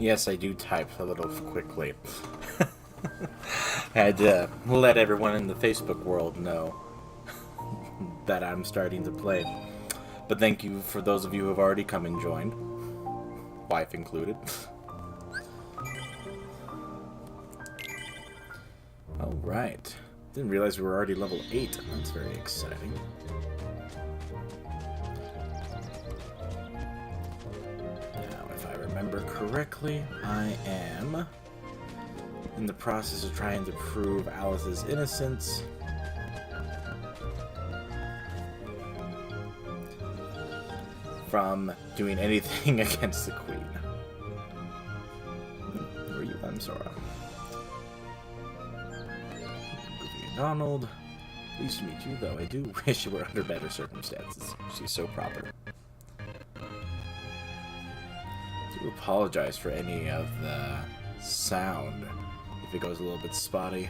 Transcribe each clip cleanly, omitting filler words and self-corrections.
Yes, I do type a little quickly. I had to let everyone in the Facebook world know that I'm starting to play. But thank you for those of you who have already come and joined. Wife included. Alright. Didn't realize we were already level 8. That's very exciting. Remember correctly, I am in the process of trying to prove Alice's innocence. From doing anything against the Queen. Who are you? I'm Sora. Goofy and Donald. Pleased to meet you, though I do wish you were under better circumstances. She's so proper. I do apologize for any of the sound if it goes a little bit spotty,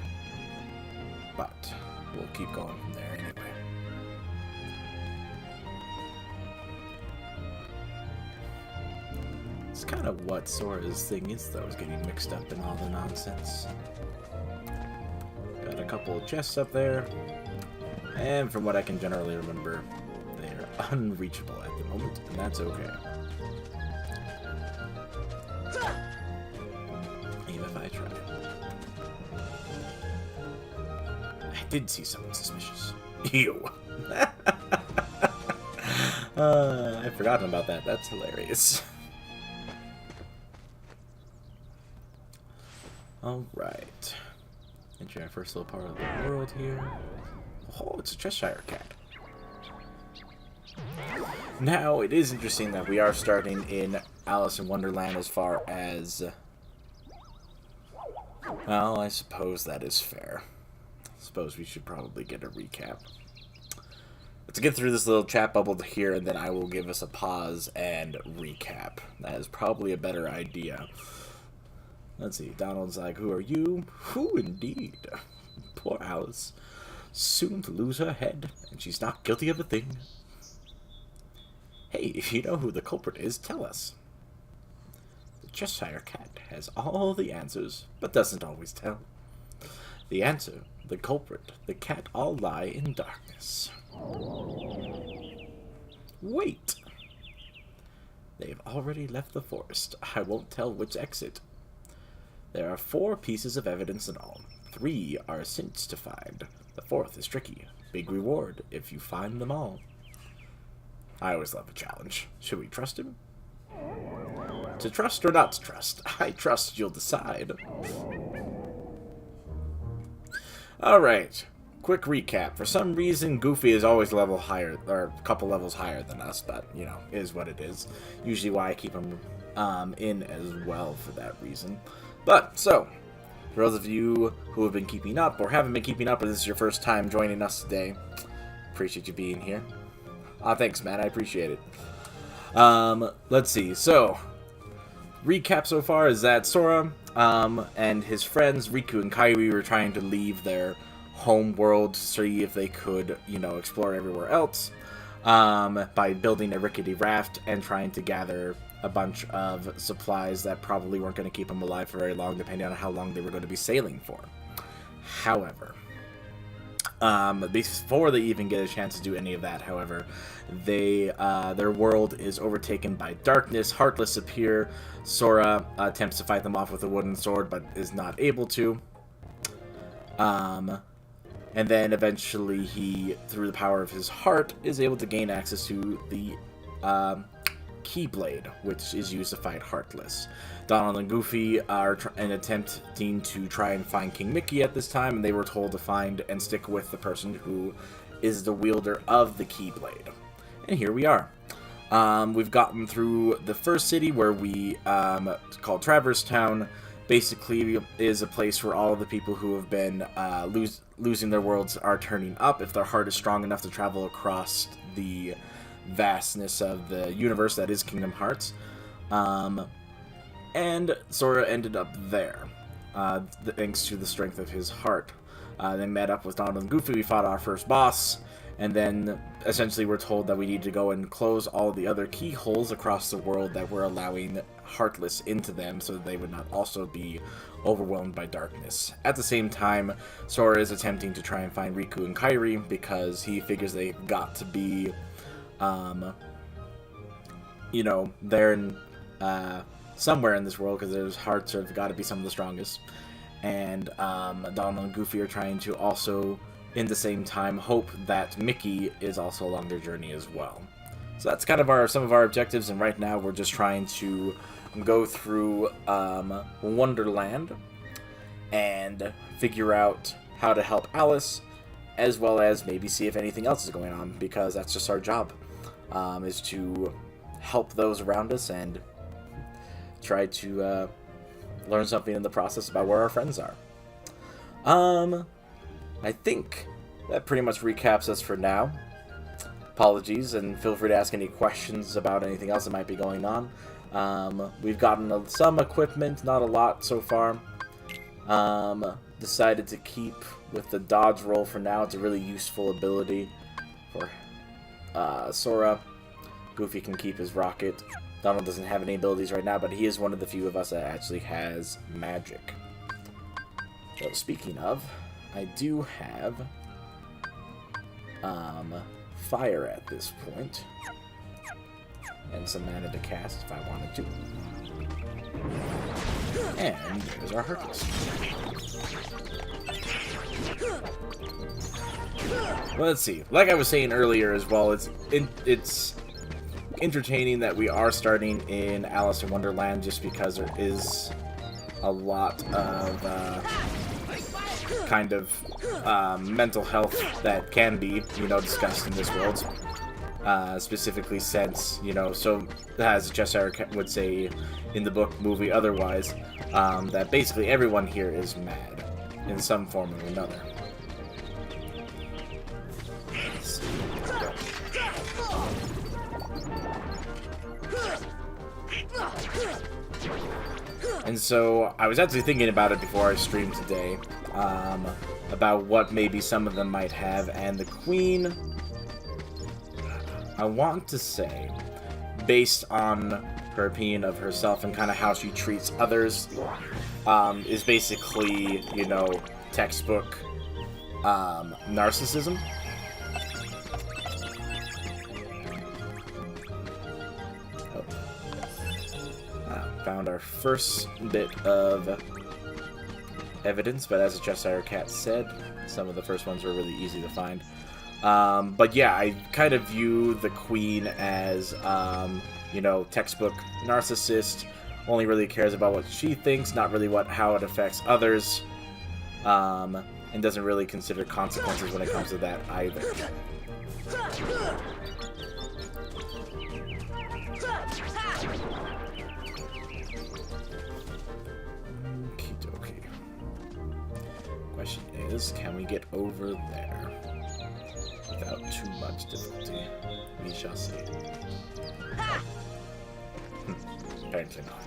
but we'll keep going from there anyway. It's kind of what Sora's thing is, though, is getting mixed up in all the nonsense. Got a couple of chests up there, and from what I can generally remember, they're unreachable at the moment, and that's okay. Even if I try. I did see something suspicious. Ew. I've forgotten about that. That's hilarious. Alright. Enter our first little part of the world here. Oh, it's a Cheshire cat. Now, it is interesting that we are starting in Alice in Wonderland as far as... Well, I suppose that is fair. I suppose we should probably get a recap. Let's get through this little chat bubble here, and then I will give us a pause and recap. That is probably a better idea. Let's see. Donald's like, who are you? Who indeed? Poor Alice. Soon to lose her head, and she's not guilty of a thing. Hey, if you know who the culprit is, tell us. The Cheshire Cat has all the answers, but doesn't always tell. The answer, the culprit, the cat all lie in darkness. Wait! They've already left the forest. I won't tell which exit. There are 4 pieces of evidence in all. 3 are since to find. The 4th is tricky. Big reward if you find them all. I always love a challenge. Should we trust him? To trust or not to trust? I trust you'll decide. Alright. Quick recap. For some reason, Goofy is always a level higher, or a couple levels higher than us, but, you know, is what it is. Usually why I keep him in as well for that reason. But, so, for those of you who have been keeping up, or haven't been keeping up, or this is your first time joining us today, appreciate you being here. Thanks, Matt. I appreciate it. Let's see. So, recap so far is that Sora and his friends, Riku and Kairi, were trying to leave their home world to see if they could, you know, explore everywhere else by building a rickety raft and trying to gather a bunch of supplies that probably weren't going to keep them alive for very long, depending on how long they were going to be sailing for. However, before they even get a chance to do any of that, however, their world is overtaken by darkness. Heartless appear. Sora attempts to fight them off with a wooden sword, but is not able to. And then eventually he, through the power of his heart, is able to gain access to the Keyblade, which is used to fight Heartless. Donald and Goofy are attempting to try and find King Mickey at this time, and they were told to find and stick with the person who is the wielder of the Keyblade. And here we are. We've gotten through the first city, where we called Traverse Town. Basically is a place where all of the people who have been losing their worlds are turning up if their heart is strong enough to travel across the vastness of the universe that is Kingdom Hearts. And Sora ended up there, thanks to the strength of his heart. They met up with Donald and Goofy. We fought our first boss, and then essentially we're told that we need to go and close all the other keyholes across the world that were allowing Heartless into them, so that they would not also be overwhelmed by darkness. At the same time, Sora is attempting to try and find Riku and Kairi, because he figures they've got to be, you know, they're in, somewhere in this world, because their hearts have got to be some of the strongest. And Donald and Goofy are trying to also, in the same time, hope that Mickey is also along their journey as well. So that's kind of some of our objectives, and right now we're just trying to go through Wonderland and figure out how to help Alice, as well as maybe see if anything else is going on, because that's just our job, is to help those around us and try to learn something in the process about where our friends are. I think that pretty much recaps us for now. Apologies, and feel free to ask any questions about anything else that might be going on. We've gotten some equipment, not a lot so far. Decided to keep with the dodge roll for now. It's a really useful ability for Sora. Goofy can keep his rocket. Donald doesn't have any abilities right now, but he is one of the few of us that actually has magic. So speaking of, I do have fire at this point, and some mana to cast if I wanted to. And there's our Heartless. Well, let's see. Like I was saying earlier as well, it's entertaining that we are starting in Alice in Wonderland, just because there is a lot of kind of mental health that can be, you know, discussed in this world. Specifically since, you know, so as Jessica would say in the book, movie, otherwise, that basically everyone here is mad in some form or another. Let's see. And so I was actually thinking about it before I streamed today, about what maybe some of them might have, and the Queen, I want to say, based on her opinion of herself and kind of how she treats others, is basically, you know, textbook narcissism. Found our first bit of evidence, but as Jessica Cat said, some of the first ones were really easy to find. But yeah, I kind of view the Queen as, you know, textbook narcissist, only really cares about what she thinks, not really how it affects others, and doesn't really consider consequences when it comes to that either. Question is, can we get over there without too much difficulty? We shall see. Apparently not.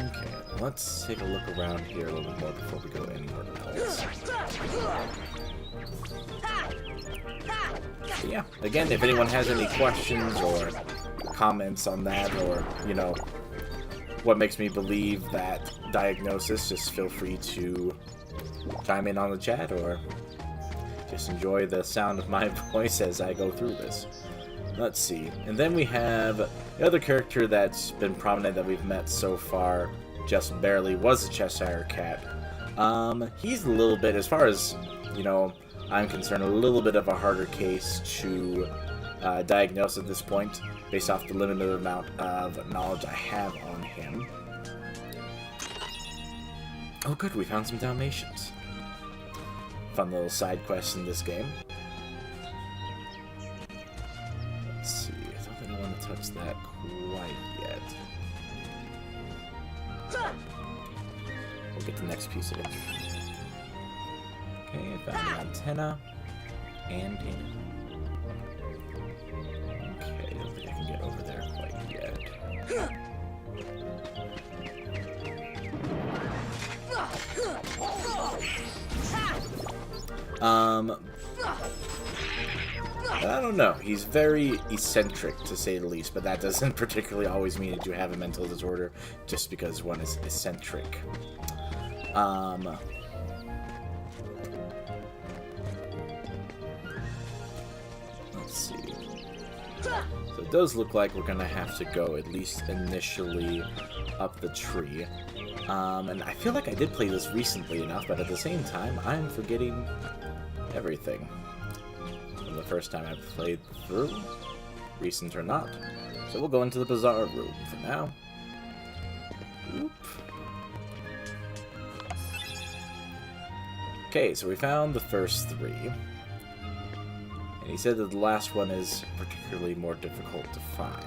Okay, let's take a look around here a little bit more before we go anywhere else. But yeah, again, if anyone has any questions or comments on that, or, you know, what makes me believe that diagnosis, just feel free to chime in on the chat or just enjoy the sound of my voice as I go through this. Let's see. And then we have the other character that's been prominent that we've met so far, just barely, was the Cheshire Cat. He's a little bit, as far as, you know, I'm concerned, a little bit of a harder case to diagnose at this point, based off the limited amount of knowledge I have on him. Oh good, we found some Dalmatians. Fun little side quest in this game. Let's see, I don't think I want to touch that quite yet. We'll get the next piece of it. Okay, I found an antenna and antenna. Okay, I don't think I can get over there quite yet. I don't know. He's very eccentric, to say the least, but that doesn't particularly always mean that you have a mental disorder just because one is eccentric. Let's see. So it does look like we're gonna have to go, at least initially, up the tree. And I feel like I did play this recently enough, but at the same time, I'm forgetting everything from the first time I played through, recent or not. So we'll go into the bazaar room for now. Oop. Okay, so we found the first three. And he said that the last one is particularly more difficult to find.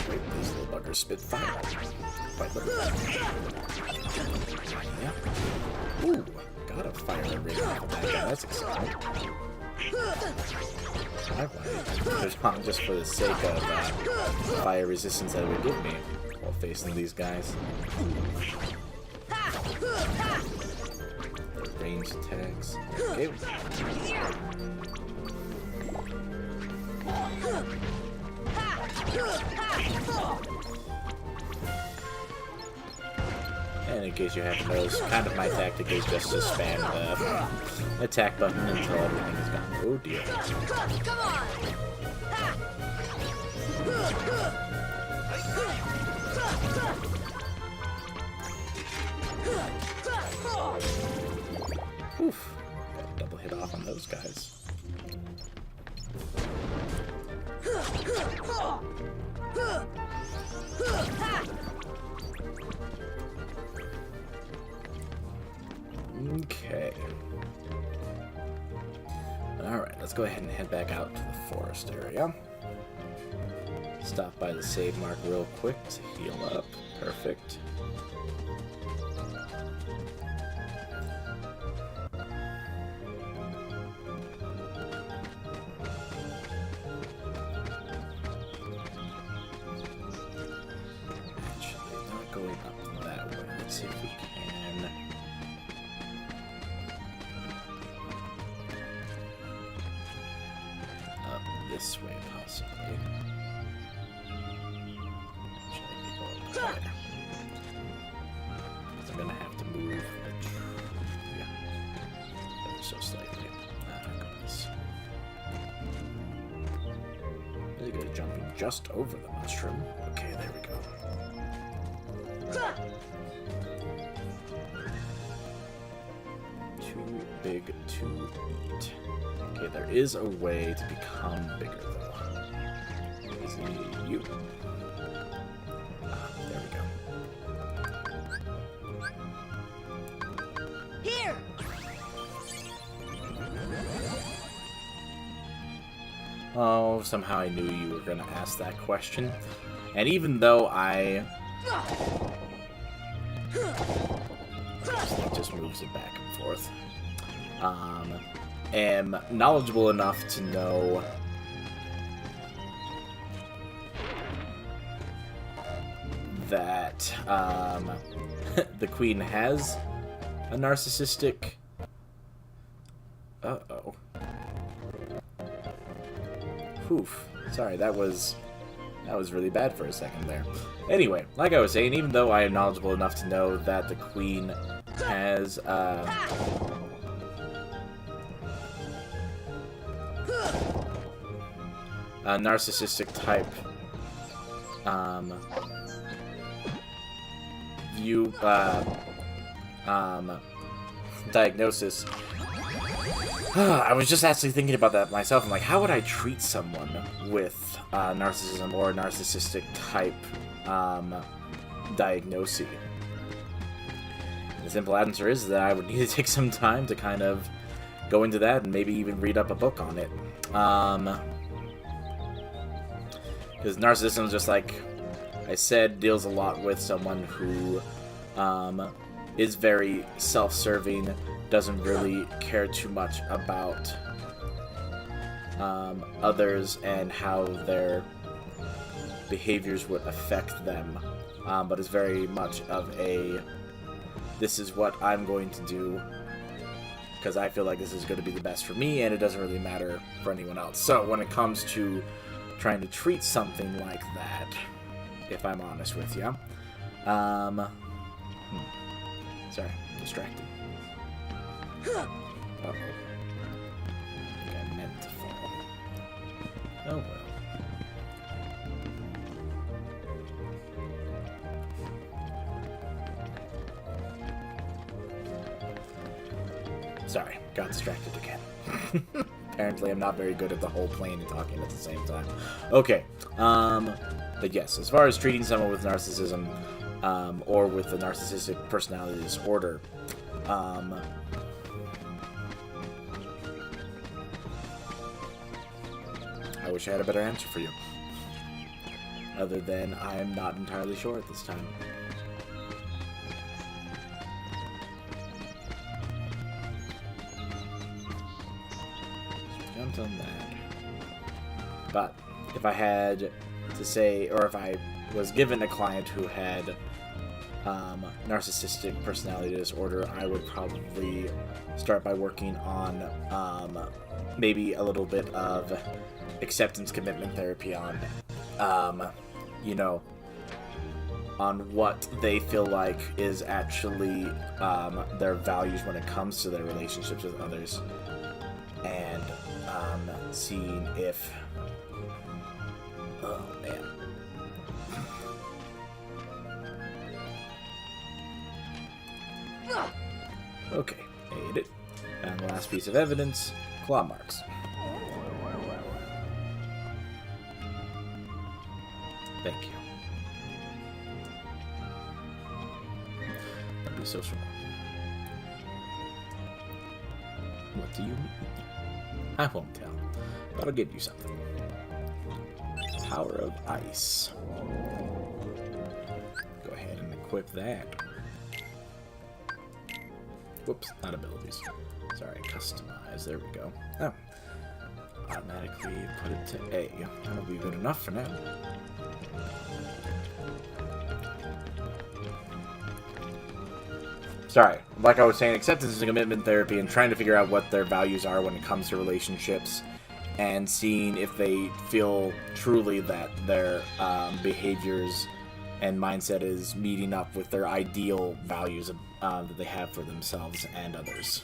Wait, these little buggers spit fire. Quite literally. Yeah. Ooh, got a fire ring off of that guy. That's exciting. I wanted to put it on just for the sake of fire resistance that it would give me while facing these guys. Range attacks. Okay. And in case you haven't noticed, kind of my tactic is just to spam the attack button until everything is gone. Oh dear. Come on. Oof. Got a double hit off on those guys. Okay. Alright, let's go ahead and head back out to the forest area. Stop by the save mark real quick to heal up. Perfect. Actually, not going up that way. Let's see if we can. Up this way, possibly. There. I'm gonna have to move the yeah, so slightly. Goodness. Really good at jumping just over the mushroom. Okay, there we go. Too big to eat. Okay, there is a way to become bigger though. Is it you? There we go. Here. Oh, somehow I knew you were going to ask that question. And even though I just moves it back and forth, am knowledgeable enough to know that the queen has a narcissistic... Uh-oh. Oof. Sorry, that was really bad for a second there. Anyway, like I was saying, even though I am knowledgeable enough to know that the queen has a narcissistic type diagnosis. I was just actually thinking about that myself. I'm like, how would I treat someone with narcissism or narcissistic type diagnosis? The simple answer is that I would need to take some time to kind of go into that and maybe even read up a book on it. Because narcissism, just like I said, deals a lot with someone who is very self-serving, doesn't really care too much about others and how their behaviors would affect them, but is very much of a, this is what I'm going to do because I feel like this is going to be the best for me, and it doesn't really matter for anyone else. So when it comes to trying to treat something like that, if I'm honest with you, sorry, distracted. Uh-oh. I think I meant to fall. Oh well. Sorry, got distracted again. Apparently I'm not very good at the whole playing and talking at the same time. Okay, but yes, as far as treating someone with narcissism, or with a narcissistic personality disorder, I wish I had a better answer for you. Other than I am not entirely sure at this time. Jumped on that. But if I had to say, or if I was given a client who had narcissistic personality disorder, I would probably start by working on maybe a little bit of acceptance commitment therapy on, you know, on what they feel like is actually their values when it comes to their relationships with others, and seeing if, oh man. Okay, ate it. And the last piece of evidence, claw marks. Thank you. That'd be so strong. What do you mean? I won't tell, but I'll give you something. Power of Ice. Go ahead and equip that. Whoops, not abilities. Sorry, customize. There we go. Oh. Automatically put it to A. That'll be good enough for now. Sorry, like I was saying, acceptance and commitment therapy and trying to figure out what their values are when it comes to relationships and seeing if they feel truly that their behaviors and mindset is meeting up with their ideal values that they have for themselves and others.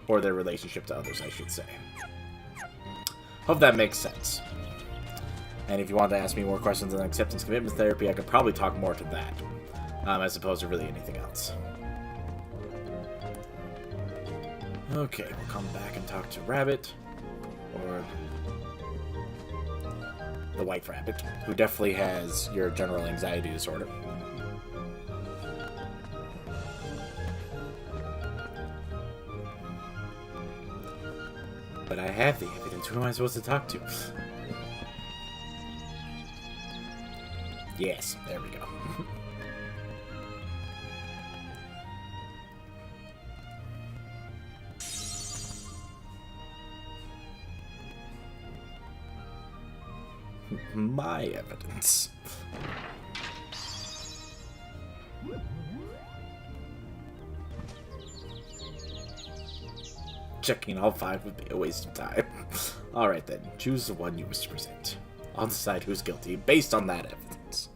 Or their relationship to others, I should say. Hope that makes sense. And if you want to ask me more questions on acceptance commitment therapy, I could probably talk more to that, as opposed to really anything else. Okay, we'll come back and talk to Rabbit, or the White Rabbit, who definitely has your general anxiety disorder. But I have the evidence. Who am I supposed to talk to? Yes, there we go. My evidence. Checking all 5 would be a waste of time. Alright then, choose the one you wish to present. I'll decide who's guilty based on that evidence.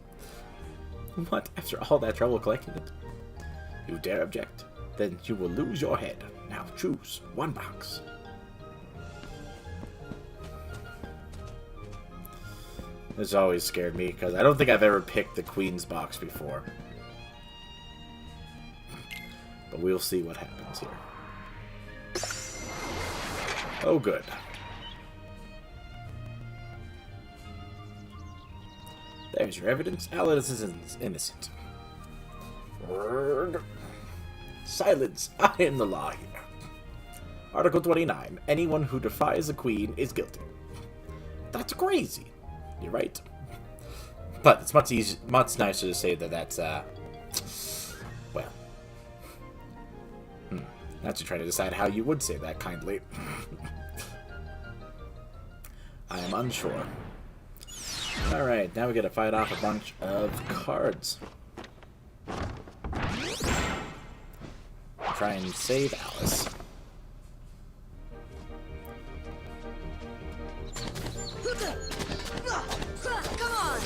What? After all that trouble collecting it? You dare object? Then you will lose your head. Now choose one box. This always scared me, because I don't think I've ever picked the Queen's box before. But we'll see what happens here. Oh, good. There's your evidence. Alice is innocent. Word. Silence. I am the law here. Article 29. Anyone who defies the Queen is guilty. That's crazy. You're right. But it's much nicer to say that that's, well. Not to try to decide how you would say that kindly. I am unsure. Alright, now we gotta fight off a bunch of cards. Try and save Alice. Come on!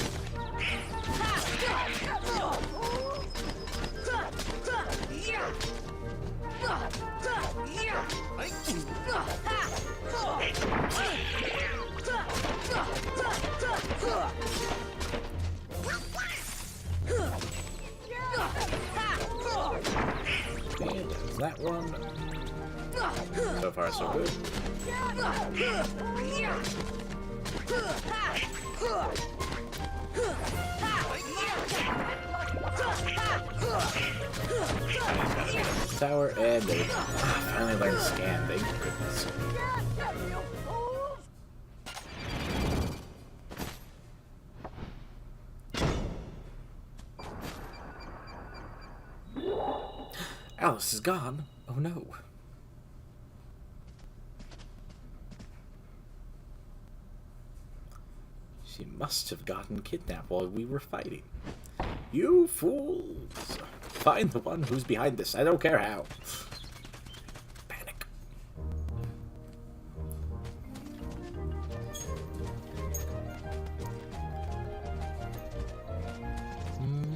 And there's that one. So far, so good. Tower and they finally learned scan, thank goodness. Alice is gone. Oh no. She must have gotten kidnapped while we were fighting. You fools! Find the one who's behind this. I don't care how. Panic.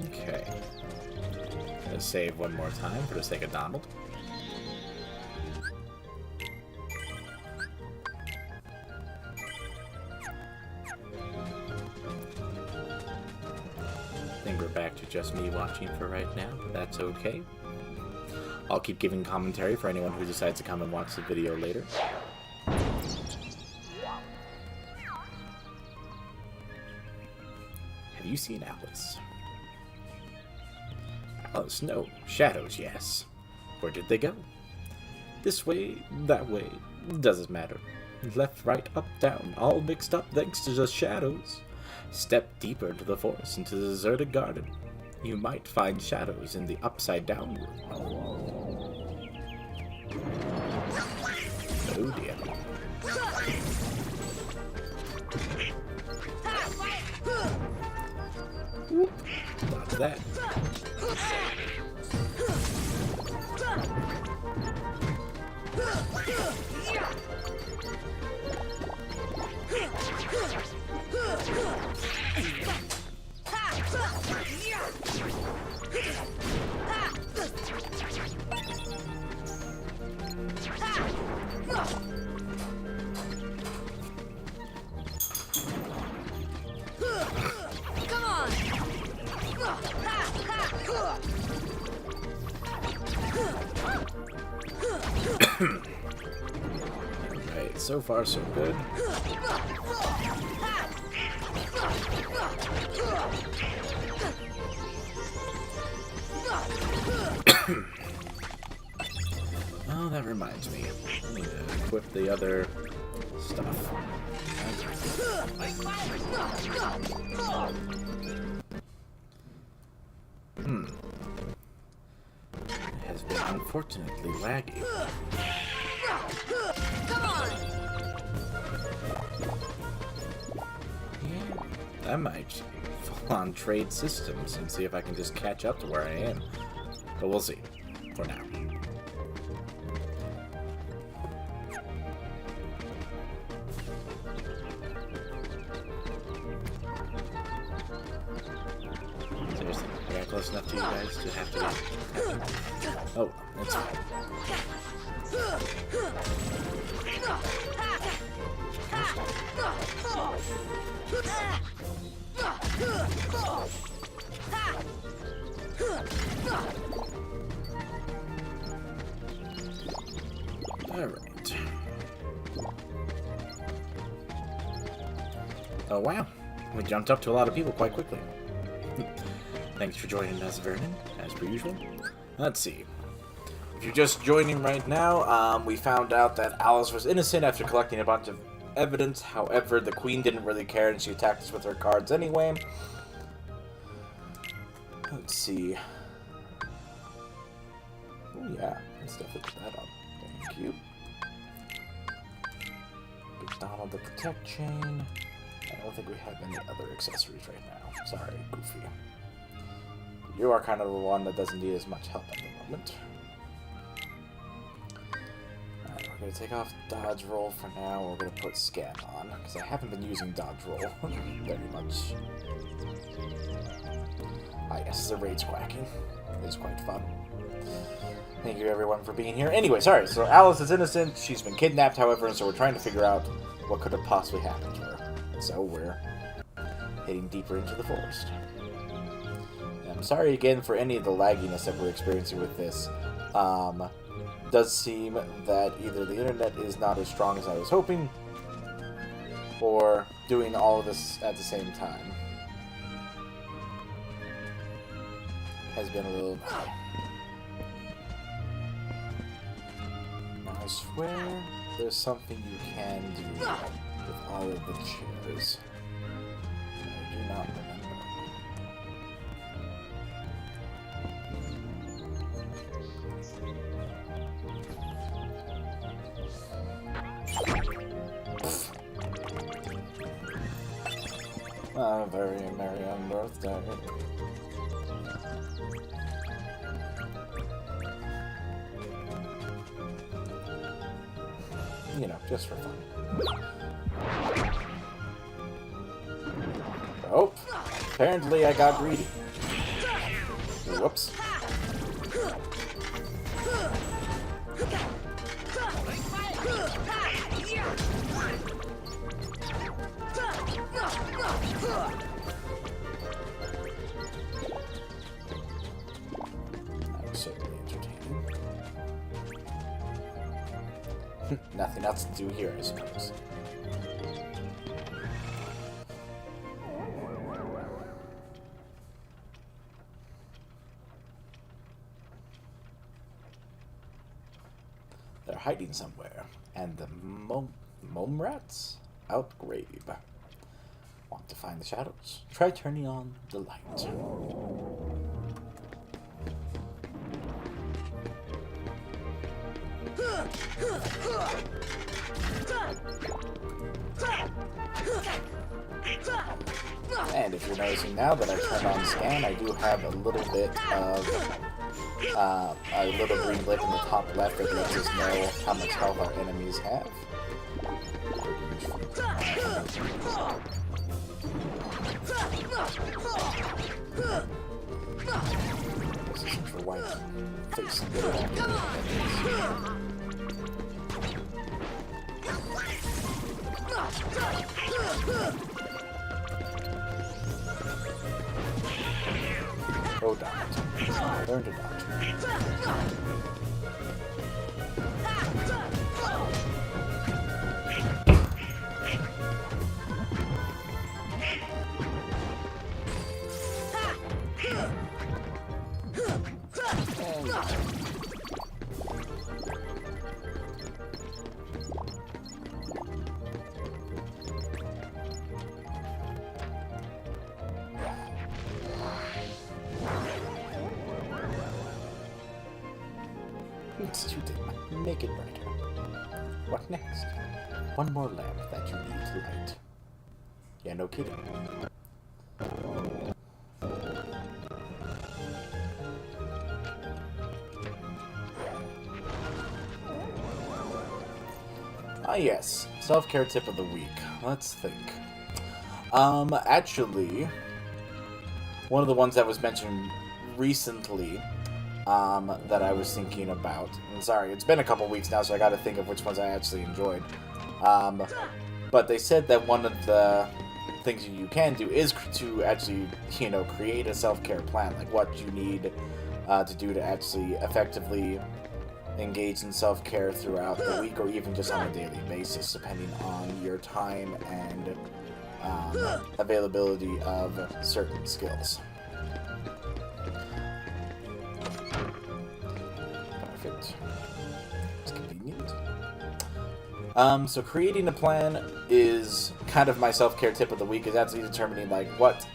Okay. Gonna save one more time for the sake of Donald. I think we're back to just me watching for right now, but that's okay. I'll keep giving commentary for anyone who decides to come and watch the video later. Have you seen Alice? Alice, no. Shadows, yes. Where did they go? This way, that way. Doesn't matter. Left, right, up, down. All mixed up thanks to the shadows. Step deeper into the forest, into the deserted garden. You might find shadows in the upside-down room. Oh dear. Whoop. Not that. Come on! Right, so far so good. Oh, that reminds me. I need to equip the other stuff. It has been unfortunately laggy. Come on! Yeah, I might fall on trade systems and see if I can just catch up to where I am. But we'll see. For now. close enough to you guys to have to... Oh, that's fine. Alright. Oh wow, we jumped up to a lot of people quite quickly. Thanks for joining us, Vernon, as per usual. Let's see. If you're just joining right now, we found out that Alice was innocent after collecting a bunch of evidence. However, the Queen didn't really care and she attacked us with her cards anyway. Let's see. Oh yeah, let's definitely put that on. Thank you. Get Donald the Protect Chain. I don't think we have any other accessories right now. Sorry, Goofy. You are kind of the one that doesn't need as much help at the moment. Alright, we're going to take off Dodge Roll for now. We're going to put Scan on, because I haven't been using Dodge Roll very much. Ah yes, the rage quacking is quite fun. Thank you everyone for being here. Anyway, sorry, so Alice is innocent. She's been kidnapped, however, and so we're trying to figure out what could have possibly happened to her. So we're heading deeper into the forest. I'm sorry again for any of the lagginess that we're experiencing with this. Does seem that either the internet is not as strong as I was hoping, or doing all of this at the same time has been a little... I swear there's something you can do with all of the chairs. I do not remember. A very merry on birthday. You know, just for fun. Oh, apparently I got greedy. Whoops. That was certainly entertaining. Nothing else to do here, I suppose. They're hiding somewhere, and the mome rats outgrave. Want to find the shadows? Try turning on the light. And if you're noticing now that I turned on scan, I do have a little bit of a little green lip in the top left that lets us know how much health our enemies have. This is for white face. Oh, dodge. Learn to dodge. You did make it brighter. What next? One more lamp that you need to light. Yeah, no kidding. Ah yes, self-care tip of the week. Let's think. Actually, one of the ones that was mentioned recently that I was thinking about. And sorry, it's been a couple weeks now, so I got to think of which ones I actually enjoyed. But they said that one of the things you can do is to actually, create a self-care plan, like what you need to do to actually effectively engage in self-care throughout the week, or even just on a daily basis, depending on your time and availability of certain skills. Perfect. It's convenient. So creating a plan is kind of my self-care tip of the week, is actually determining like what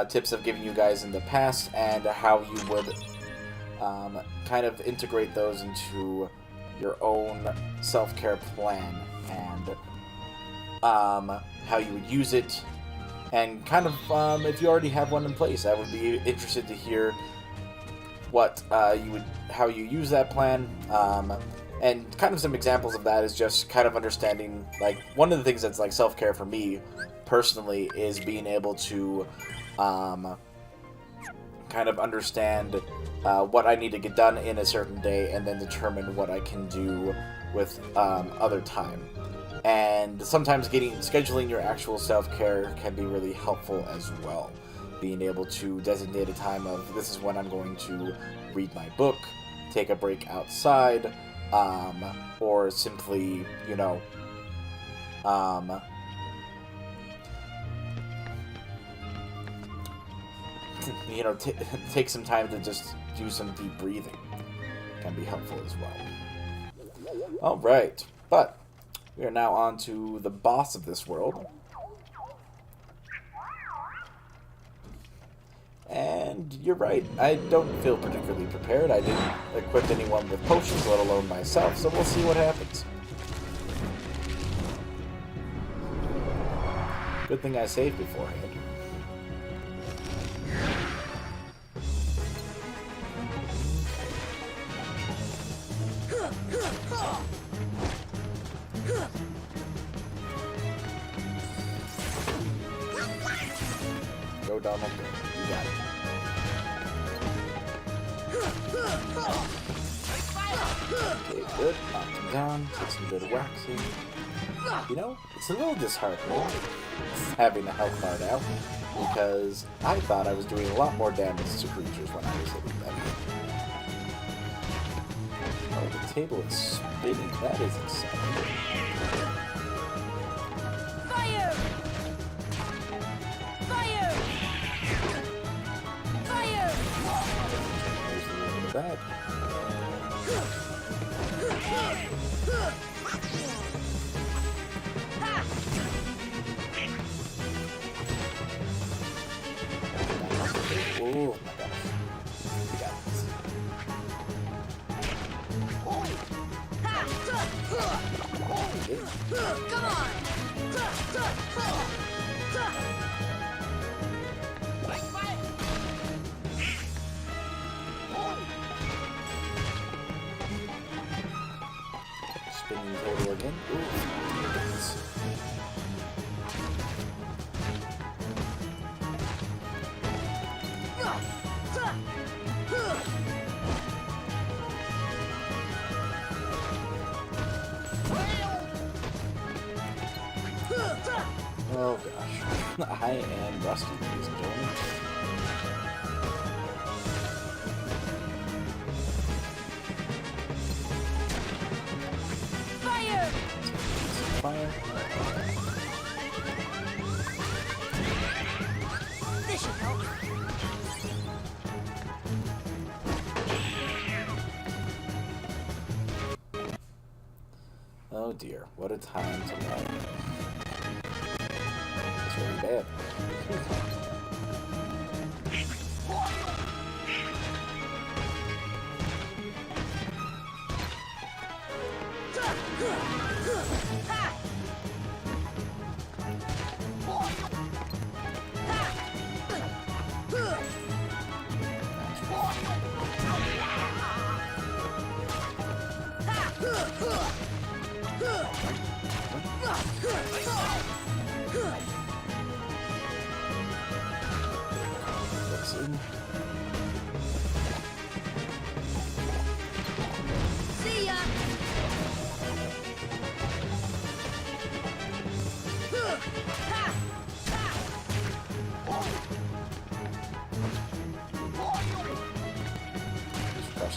tips I've given you guys in the past and how you would kind of integrate those into your own self-care plan, and how you would use it, and kind of if you already have one in place, I would be interested to hear what how you use that plan, and kind of some examples of that is just kind of understanding, like, one of the things that's like self-care for me personally is being able to kind of understand what I need to get done in a certain day, and then determine what I can do with other time. And sometimes scheduling your actual self-care can be really helpful as well. Being able to designate a time of, this is when I'm going to read my book, take a break outside, or simply, take some time to just do some deep breathing. Can be helpful as well. Alright, but we are now on to the boss of this world. And you're right, I don't feel particularly prepared. I didn't equip anyone with potions, let alone myself, so we'll see what happens. Good thing I saved beforehand. Go down up there. You got it. Okay, good. Knock him down. Take some good waxing. It's a little disheartening having a health bar out, because I thought I was doing a lot more damage to creatures when I was hitting them. Oh, the table is spinning. That is exciting. Fire! Fire! Fire! There's a little bit of that. Oh my gosh. We got this. Come on! Spinning table again. Ooh, goodness. Oh gosh. I am rusty, ladies and gentlemen. Fire! Fire. This should help. Oh dear, what a time to learn. It's really bad.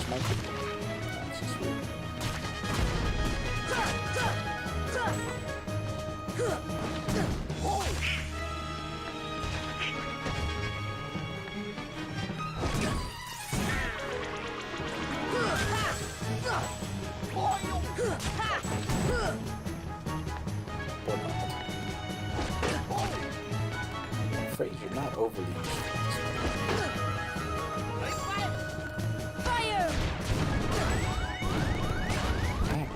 my people. That's just weird. I'm afraid you're not overly useful. Fire! Dang.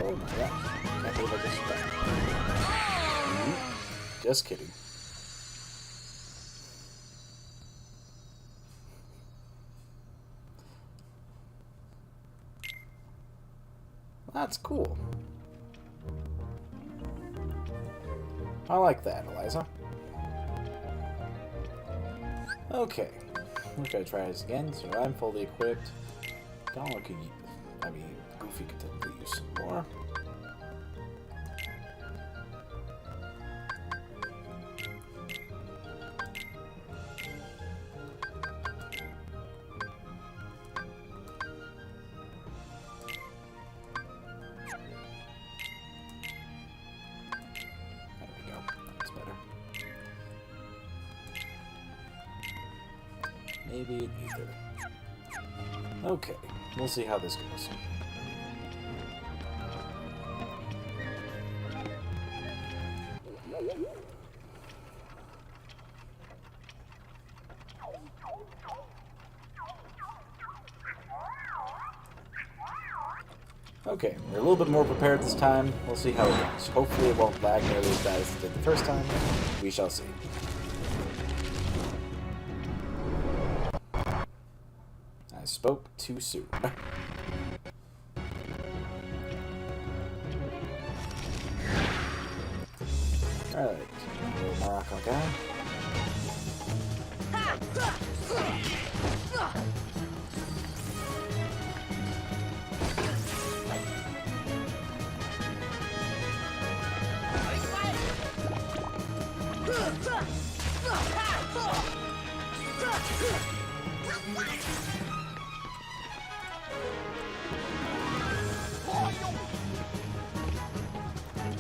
Oh my gosh. Can't believe I just back. Just kidding. That's cool. I like that, Eliza. Okay. I'm gonna try this again, so I'm fully equipped. Donald could use, I mean, Goofy could technically use some more. There we go. That's better. Maybe neither. Okay, we'll see how this goes. Okay, we're a little bit more prepared this time. We'll see how it goes. Hopefully it won't lag nearly as bad as it did the first time. We shall see. I spoke too soon. Alright, little Morocco guy.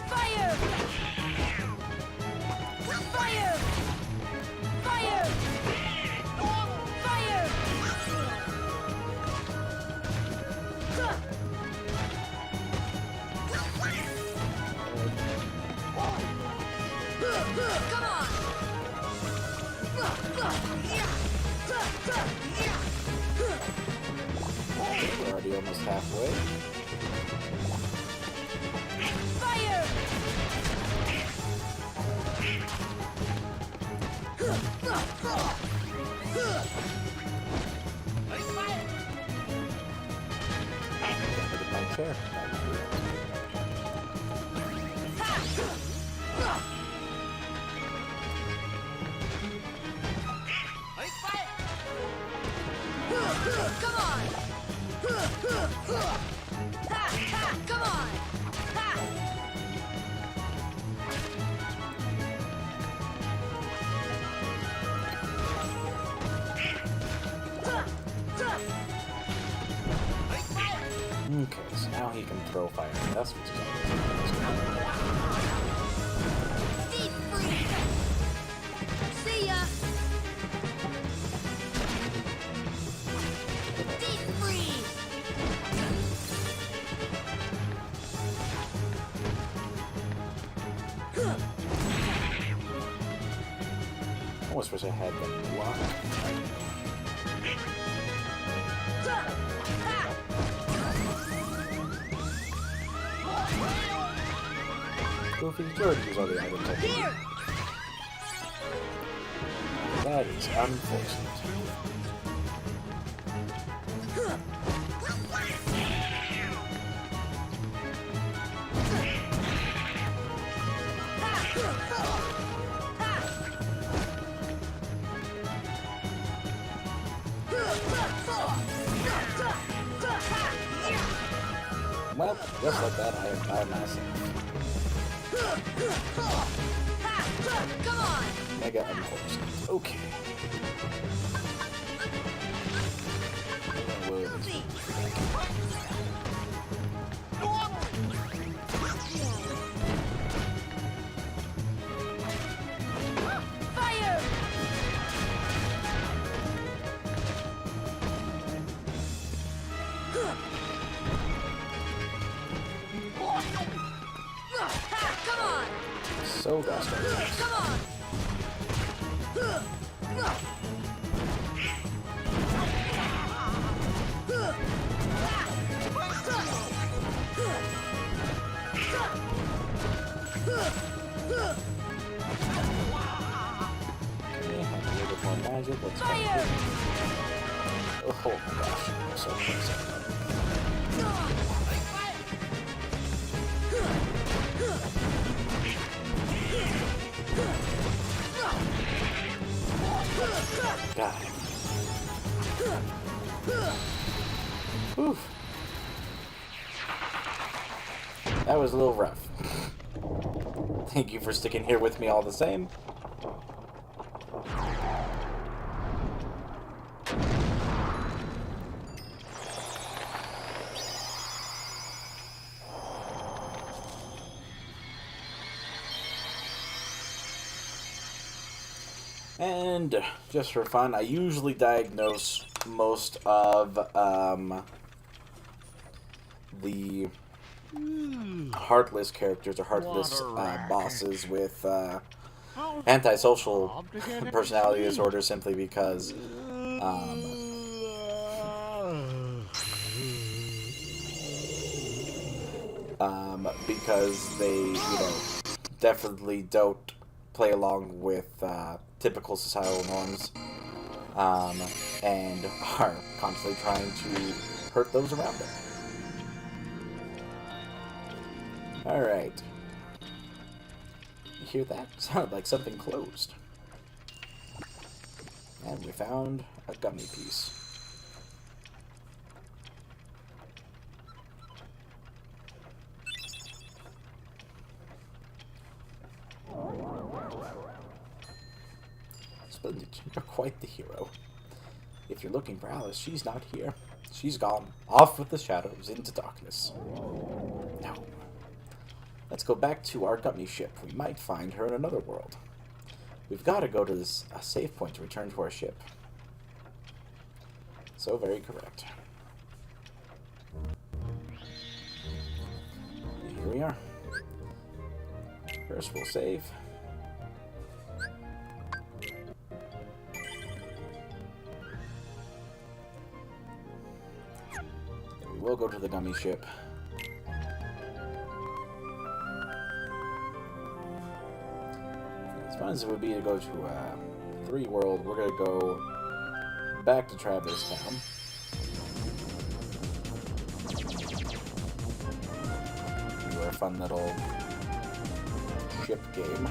Fire! Fire! Fire! Fire! Come on! We're already almost halfway. Fire! Look at my chair. Come on! Come on! Okay, so now he can throw fire. That's what's going Deep freeze! See ya! Deep freeze! I almost wish I had them blocked. Goofy, you already used all the item technique. Here! That is unfortunate. Well, just like that, I am by myself. Come on! Mega unfortunate. Okay. Fire! Ha, come on! So frustrating. Come on! Okay, have a little bit more magic. Let's go. Fire! Oh my gosh, I'm so close. God. Oof. That was a little rough. Thank you for sticking here with me all the same. And just for fun, I usually diagnose most of the heartless characters or heartless bosses with antisocial personality disorder simply because they, definitely don't play along with typical societal norms, and are constantly trying to hurt those around them. Alright. You hear that? Sounded like something closed. And we found a gummy piece. Splendid. You're quite the hero. If you're looking for Alice, she's not here. She's gone. Off with the shadows, into darkness. No. Let's go back to our gummy ship. We might find her in another world. We've got to go to this safe point to return to our ship. So very correct. Here we are. First we'll save. We will go to the gummy ship. As fun as it would be to go to 3 World, we're going to go back to Traverse Town. Do our fun little ship game.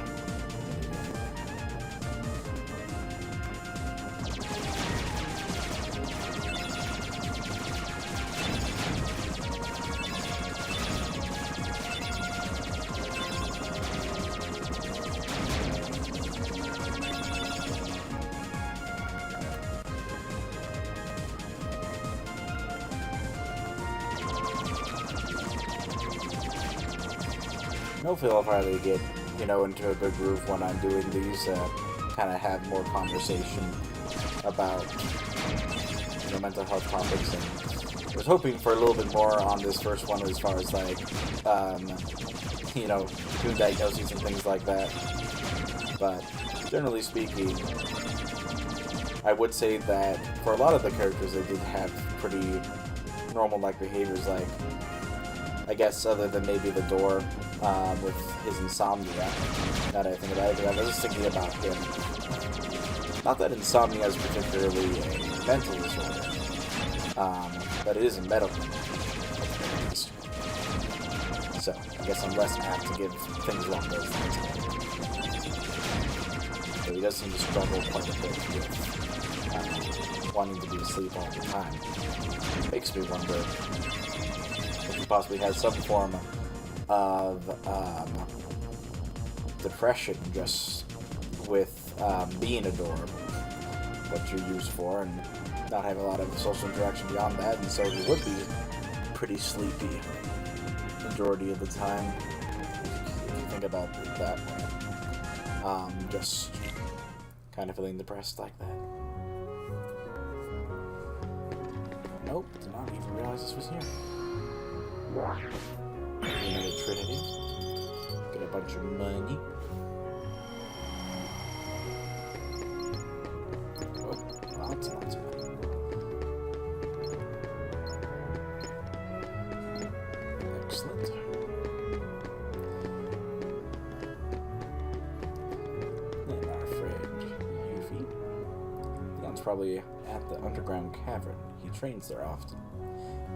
Hopefully I'll probably get, into a good groove when I'm doing these, kind of have more conversation about, mental health topics, and I was hoping for a little bit more on this first one as far as, like, doing diagnoses and things like that, but generally speaking, I would say that for a lot of the characters, they did have pretty normal-like behaviors, like, I guess other than maybe the door, with his insomnia. Now that I think about it, I was just thinking about him. Not that insomnia is particularly a mental disorder, but it is a medical one. So, I guess I'm less apt to give things along those lines. So he does seem to struggle quite a bit with wanting to be asleep all the time. Makes me wonder if he possibly has some form of depression just with being a dorm, what you're used for and not have a lot of social interaction beyond that, and so you would be pretty sleepy majority of the time if you think about it that way. Just kind of feeling depressed like that. Nope, did not even realize this was here. Another Trinity. Get a bunch of money. Oh, lots and lots of money. Excellent. And our friend Yuffie. Leon's probably at the underground cavern. He trains there often.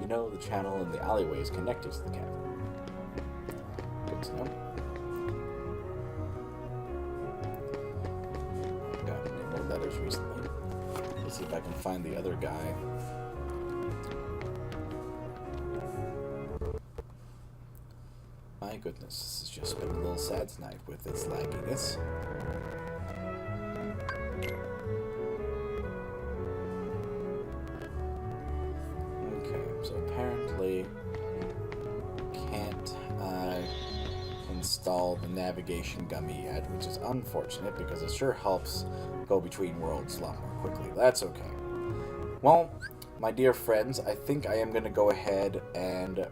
You know, the channel and the alleyways connected to the cavern. Good to know. I've gotten any more letters recently. Let's see if I can find the other guy. My goodness, this has just been a little sad tonight with its lagginess. So apparently can't install the navigation gummy yet, which is unfortunate because it sure helps go between worlds a lot more quickly. That's okay. Well, my dear friends, I think I am going to go ahead and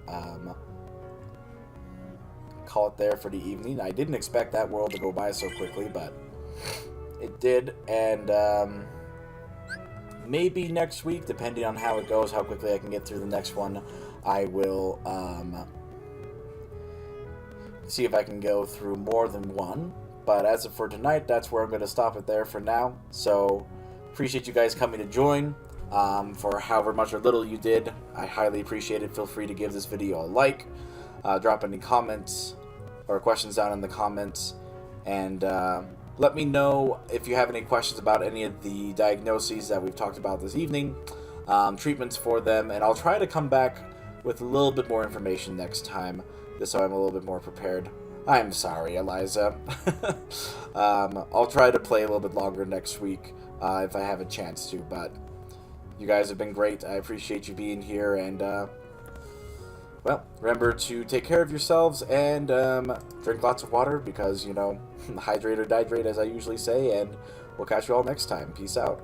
call it there for the evening. I didn't expect that world to go by so quickly, but it did, and maybe next week, depending on how it goes, how quickly I can get through the next one, I will see if I can go through more than one. But as of for tonight, that's where I'm going to stop it there for now. So, appreciate you guys coming to join for however much or little you did. I highly appreciate it. Feel free to give this video a like, drop any comments or questions down in the comments, and let me know if you have any questions about any of the diagnoses that we've talked about this evening, treatments for them, and I'll try to come back with a little bit more information next time, just so I'm a little bit more prepared. I'm sorry, Eliza. I'll try to play a little bit longer next week if I have a chance to, but you guys have been great. I appreciate you being here, and well, remember to take care of yourselves and drink lots of water because, you know, hydrate or dihydrate, as I usually say, and we'll catch you all next time. Peace out.